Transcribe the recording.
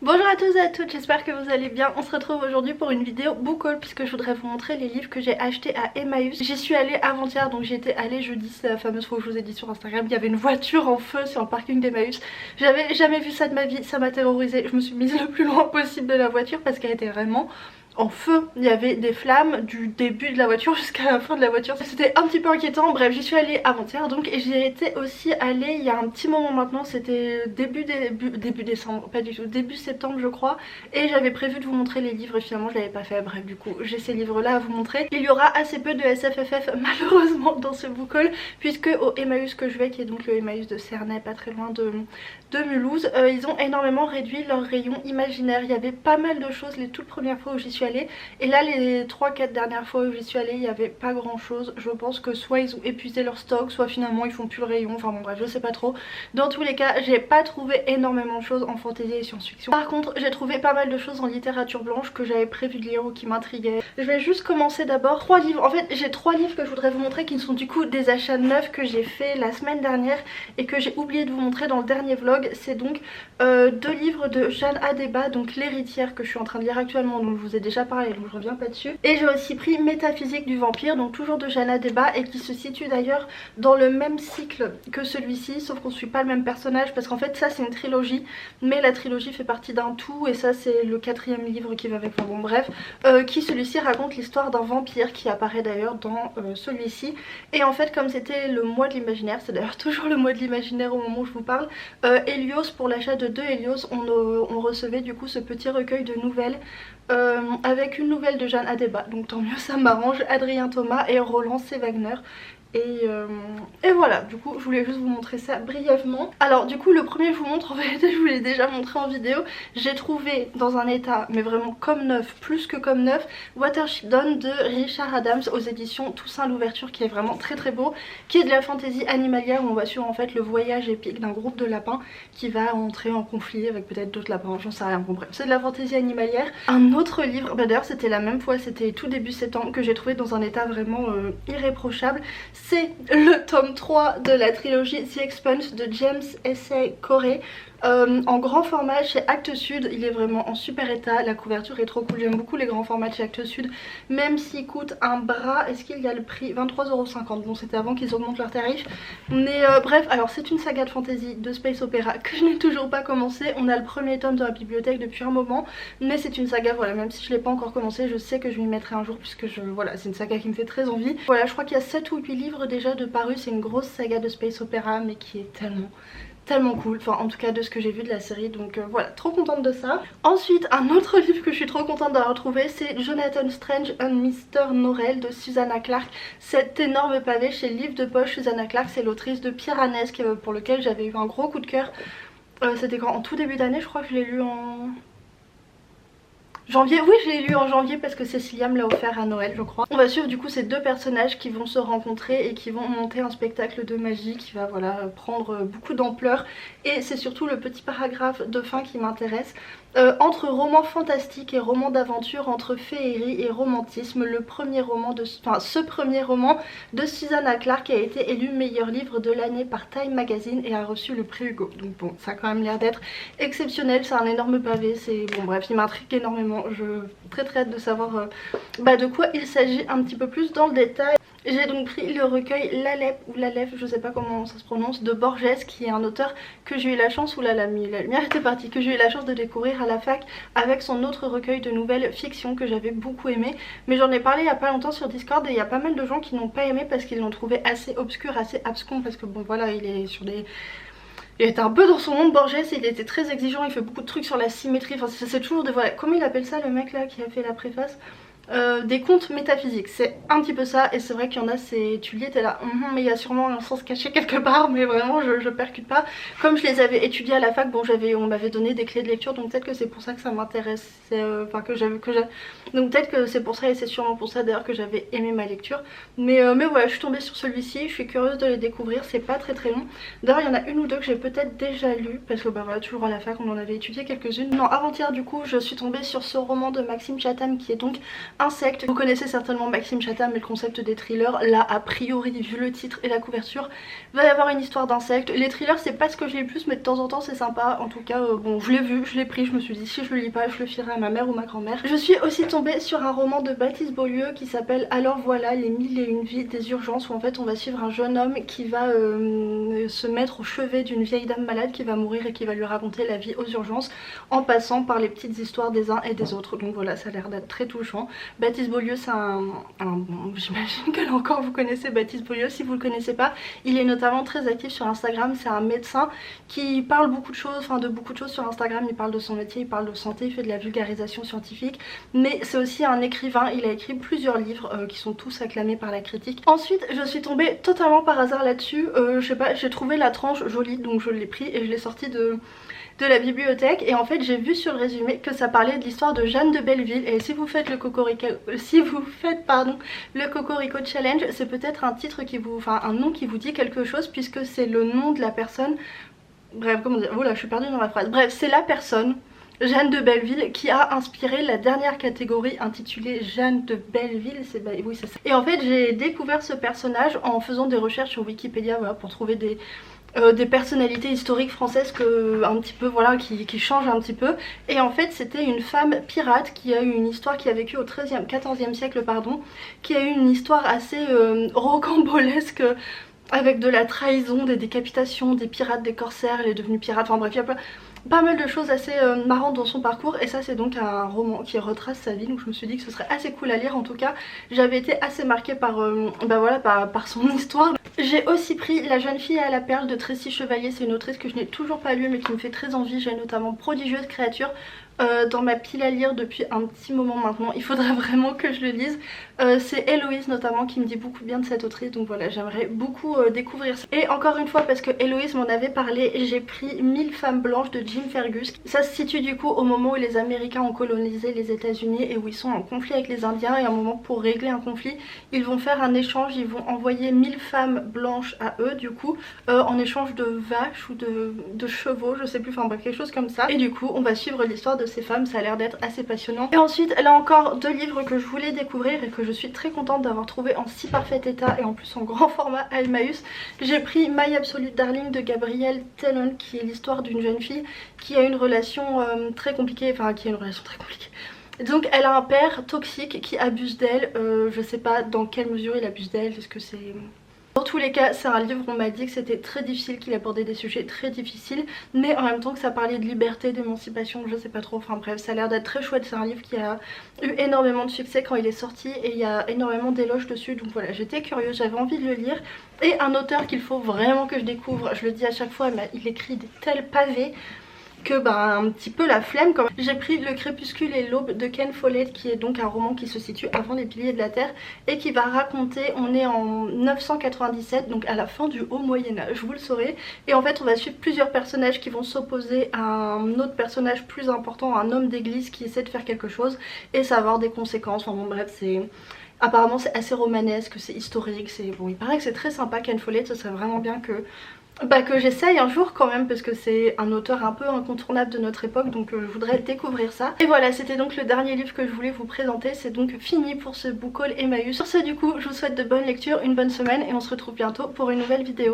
Bonjour à tous et à toutes, j'espère que vous allez bien. On se retrouve aujourd'hui pour une vidéo book haul puisque je voudrais vous montrer les livres que j'ai achetés à Emmaüs. J'y suis allée avant-hier, donc j'y étais allée jeudi, c'est la fameuse fois où je vous ai dit sur Instagram, il y avait une voiture en feu sur le parking d'Emmaüs. J'avais jamais vu ça de ma vie, ça m'a terrorisée. Je me suis mise le plus loin possible de la voiture parce qu'elle était vraiment en feu. Il y avait des flammes du début de la voiture jusqu'à la fin de la voiture. C'était un petit peu inquiétant. Bref, j'y suis allée avant-hier donc, et j'y étais aussi allée il y a un petit moment maintenant. C'était début décembre, pas du tout, début septembre je crois. Et j'avais prévu de vous montrer les livres et finalement je l'avais pas fait. Bref, du coup j'ai ces livres là à vous montrer. Il y aura assez peu de SFFF malheureusement dans ce book haul puisque au Emmaüs que je vais, qui est donc le Emmaüs de Cernay, pas très loin de Mulhouse, ils ont énormément réduit leur rayon imaginaire. Il y avait pas mal de choses les toutes premières fois où j'y suis allée, et là les 3-4 dernières fois où j'y suis allée il n'y avait pas grand chose. Je pense que soit ils ont épuisé leur stock, soit finalement ils font plus le rayon, enfin bon bref je sais pas trop. Dans tous les cas j'ai pas trouvé énormément de choses en fantasy et science-fiction. Par contre j'ai trouvé pas mal de choses en littérature blanche que j'avais prévu de lire ou qui m'intriguaient. Je vais juste commencer d'abord 3 livres. En fait j'ai 3 livres que je voudrais vous montrer qui sont du coup des achats neufs que j'ai fait la semaine dernière et que j'ai oublié de vous montrer dans le dernier vlog. C'est donc 2 livres de Jeanne Adeba, donc l'héritière, que je suis en train de lire actuellement, donc je vous ai déjà parlé donc je reviens pas dessus. Et j'ai aussi pris Métaphysique du vampire, donc toujours de Jeanne Adeba, et qui se situe d'ailleurs dans le même cycle que celui-ci, sauf qu'on suit pas le même personnage parce qu'en fait ça c'est une trilogie, mais la trilogie fait partie d'un tout et ça c'est le 4e livre qui va avec, enfin bon bref, qui celui-ci raconte l'histoire d'un vampire qui apparaît d'ailleurs dans celui-ci. Et en fait comme c'était le mois de l'imaginaire, c'est d'ailleurs toujours le mois de l'imaginaire au moment où je vous parle, Helios, pour l'achat de 2 Helios, on recevait du coup ce petit recueil de nouvelles avec une nouvelle de Jeanne Adeba, donc tant mieux, ça m'arrange, Adrien Thomas et Roland C. Wagner. Et voilà, du coup je voulais juste vous montrer ça brièvement. Alors du coup le premier je vous montre, en vérité je vous l'ai déjà montré en vidéo. J'ai trouvé dans un état mais vraiment comme neuf, plus que comme neuf, Watership Down de Richard Adams aux éditions Toussaint Louverture, qui est vraiment très très beau, qui est de la fantaisie animalière où on va suivre en fait le voyage épique d'un groupe de lapins qui va entrer en conflit avec peut-être d'autres lapins, j'en sais rien, bon bref, c'est de la fantaisie animalière. Un autre livre, bah d'ailleurs c'était la même fois, c'était tout début septembre, que j'ai trouvé dans un état vraiment irréprochable. C'est le tome 3 de la trilogie The Expanse de James S.A. Corey. En grand format chez Actes Sud, il est vraiment en super état, la couverture est trop cool, j'aime beaucoup les grands formats de chez Actes Sud, même s'il coûte un bras. Est-ce qu'il y a le prix 23,50 €, bon c'était avant qu'ils augmentent leurs tarifs, mais bref, alors c'est une saga de fantasy de space opéra que je n'ai toujours pas commencé. On a le premier tome dans la bibliothèque depuis un moment, mais c'est une saga, voilà, même si je l'ai pas encore commencé, je sais que je m'y mettrai un jour puisque voilà, c'est une saga qui me fait très envie. Voilà, je crois qu'il y a 7 ou 8 livres déjà de parus, c'est une grosse saga de space opéra mais qui est tellement cool, enfin en tout cas de ce que j'ai vu de la série, donc voilà, trop contente de ça. Ensuite un autre livre que je suis trop contente d'avoir trouvé, c'est Jonathan Strange and Mr. Norrell de Susanna Clarke. Cet énorme pavé chez Livre de Poche. Susanna Clarke c'est l'autrice de Piranèsque pour lequel j'avais eu un gros coup de cœur. C'était quand, en tout début d'année, je crois que je l'ai lu en janvier, oui je l'ai lu en janvier parce que Cécilia me l'a offert à Noël je crois. On va suivre du coup ces deux personnages qui vont se rencontrer et qui vont monter un spectacle de magie qui va voilà prendre beaucoup d'ampleur, et c'est surtout le petit paragraphe de fin qui m'intéresse. Entre roman fantastique et roman d'aventure, entre féerie et romantisme, le premier roman de, enfin, ce premier roman de Susanna Clarke a été élu meilleur livre de l'année par Time Magazine et a reçu le prix Hugo. Donc bon, ça a quand même l'air d'être exceptionnel, c'est un énorme pavé, c'est bon bref, il m'intrigue énormément. Je très hâte de savoir de quoi il s'agit un petit peu plus dans le détail. J'ai donc pris le recueil L'Alep ou L'Alep, je sais pas comment ça se prononce, de Borges, qui est un auteur que j'ai eu la chance, la lumière était partie, que j'ai eu la chance de découvrir à la fac avec son autre recueil de nouvelles fiction que j'avais beaucoup aimé. Mais j'en ai parlé il y a pas longtemps sur Discord et il y a pas mal de gens qui n'ont pas aimé parce qu'ils l'ont trouvé assez obscur, assez abscon, parce que bon voilà, il est sur des... Il était un peu dans son monde Borges, il était très exigeant, il fait beaucoup de trucs sur la symétrie, enfin c'est toujours des... Voilà, comment il appelle ça le mec là qui a fait la préface, des contes métaphysiques, c'est un petit peu ça. Et c'est vrai qu'il y en a, c'est tu lis t'es là mais il y a sûrement un sens caché quelque part, mais vraiment je percute pas. Comme je les avais étudiés à la fac, bon on m'avait donné des clés de lecture, donc peut-être que c'est pour ça que ça m'intéresse, enfin donc peut-être que c'est pour ça, et c'est sûrement pour ça d'ailleurs que j'avais aimé ma lecture. Mais voilà, je suis tombée sur celui-ci, je suis curieuse de les découvrir, c'est pas très long. D'ailleurs il y en a une ou deux que j'ai peut-être déjà lu parce que voilà, toujours à la fac on en avait étudié quelques-unes. Non, avant-hier du coup je suis tombée sur ce roman de Maxime Chatham qui est donc Insectes. Vous connaissez certainement Maxime Chatham et le concept des thrillers. Là a priori vu le titre et la couverture va y avoir une histoire d'insectes. Les thrillers c'est pas ce que j'ai le plus mais de temps en temps c'est sympa. En tout cas bon je l'ai vu, je l'ai pris, je me suis dit si je le lis pas je le fierai à ma mère ou ma grand-mère. Je suis aussi tombée sur un roman de Baptiste Beaulieu qui s'appelle Alors voilà les 1001 vies des urgences, où en fait on va suivre un jeune homme qui va se mettre au chevet d'une vieille dame malade qui va mourir et qui va lui raconter la vie aux urgences en passant par les petites histoires des uns et des autres. Donc voilà, ça a l'air d'être très touchant. Baptiste Beaulieu c'est j'imagine que là encore vous connaissez Baptiste Beaulieu. Si vous le connaissez pas, il est notamment très actif sur Instagram. C'est un médecin qui parle beaucoup de choses, enfin de beaucoup de choses sur Instagram. Il parle de son métier, il parle de santé, il fait de la vulgarisation scientifique, mais c'est aussi un écrivain. Il a écrit plusieurs livres qui sont tous acclamés par la critique. Ensuite je suis tombée totalement par hasard là-dessus, je sais pas, j'ai trouvé la tranche jolie donc je l'ai pris et je l'ai sorti de la bibliothèque, et en fait j'ai vu sur le résumé que ça parlait de l'histoire de Jeanne de Belleville. Et si vous faites le Cocorico, le Cocorico Challenge, c'est peut-être un titre qui vous, enfin un nom qui vous dit quelque chose, puisque c'est le nom de la personne. Bref, comment dire, oh là je suis perdue dans ma phrase. Bref, c'est la personne Jeanne de Belleville qui a inspiré la dernière catégorie intitulée Jeanne de Belleville, oui c'est ça. Et en fait j'ai découvert ce personnage en faisant des recherches sur Wikipédia, voilà, pour trouver des personnalités historiques françaises un petit peu, voilà, qui changent un petit peu. Et en fait c'était une femme pirate qui a eu une histoire, qui a vécu au 14e siècle pardon, qui a eu une histoire assez rocambolesque, avec de la trahison, des décapitations, des pirates, des corsaires. Elle est devenue pirate, enfin bref il y a pas mal de choses assez marrantes dans son parcours. Et ça c'est donc un roman qui retrace sa vie, donc je me suis dit que ce serait assez cool à lire. En tout cas j'avais été assez marquée par, voilà, par son histoire. J'ai aussi pris La jeune fille à la perle de Tracy Chevalier. C'est une autrice que je n'ai toujours pas lue mais qui me fait très envie. J'ai notamment Prodigieuse créature dans ma pile à lire depuis un petit moment maintenant. Il faudrait vraiment que je le lise. C'est Héloïse notamment qui me dit beaucoup bien de cette autrice, donc voilà, j'aimerais beaucoup découvrir ça. Et encore une fois, parce que Héloïse m'en avait parlé, j'ai pris 1000 femmes blanches de Jim Fergus. Ça se situe du coup au moment où les Américains ont colonisé les États-Unis et où ils sont en conflit avec les Indiens. Et à un moment, pour régler un conflit, ils vont faire un échange, ils vont envoyer 1000 femmes blanches à eux du coup, en échange de vaches ou de chevaux, je sais plus, enfin bref, quelque chose comme ça. Et du coup on va suivre l'histoire de ces femmes, ça a l'air d'être assez passionnant. Et ensuite là encore 2 livres que je voulais découvrir et que je suis très contente d'avoir trouvé en si parfait état et en plus en grand format à Emmaüs. J'ai pris My Absolute Darling de Gabrielle Tellon, qui est l'histoire d'une jeune fille qui a une relation très compliquée, enfin qui a une relation très compliquée. Donc elle a un père toxique qui abuse d'elle, je sais pas dans quelle mesure il abuse d'elle, est-ce que c'est... Dans tous les cas c'est un livre, on m'a dit que c'était très difficile, qu'il abordait des sujets très difficiles, mais en même temps que ça parlait de liberté, d'émancipation, je sais pas trop, enfin bref ça a l'air d'être très chouette. C'est un livre qui a eu énormément de succès quand il est sorti et il y a énormément d'éloges dessus, donc voilà, j'étais curieuse, j'avais envie de le lire. Et un auteur qu'il faut vraiment que je découvre, je le dis à chaque fois, mais il écrit des tels pavés que un petit peu la flemme quand même. J'ai pris Le Crépuscule et l'Aube de Ken Follett, qui est donc un roman qui se situe avant les Piliers de la Terre et qui va raconter, on est en 997, donc à la fin du haut Moyen-Âge, vous le saurez, et en fait on va suivre plusieurs personnages qui vont s'opposer à un autre personnage plus important, un homme d'église qui essaie de faire quelque chose, et ça va avoir des conséquences. Enfin bon bref, c'est... Apparemment c'est assez romanesque, c'est historique, c'est... Bon, il paraît que c'est très sympa. Ken Follett, ce serait vraiment bien que j'essaye un jour quand même, parce que c'est un auteur un peu incontournable de notre époque, donc je voudrais découvrir ça. Et voilà, c'était donc le dernier livre que je voulais vous présenter. C'est donc fini pour ce book haul Emmaüs. Sur ce du coup, je vous souhaite de bonnes lectures, une bonne semaine et on se retrouve bientôt pour une nouvelle vidéo.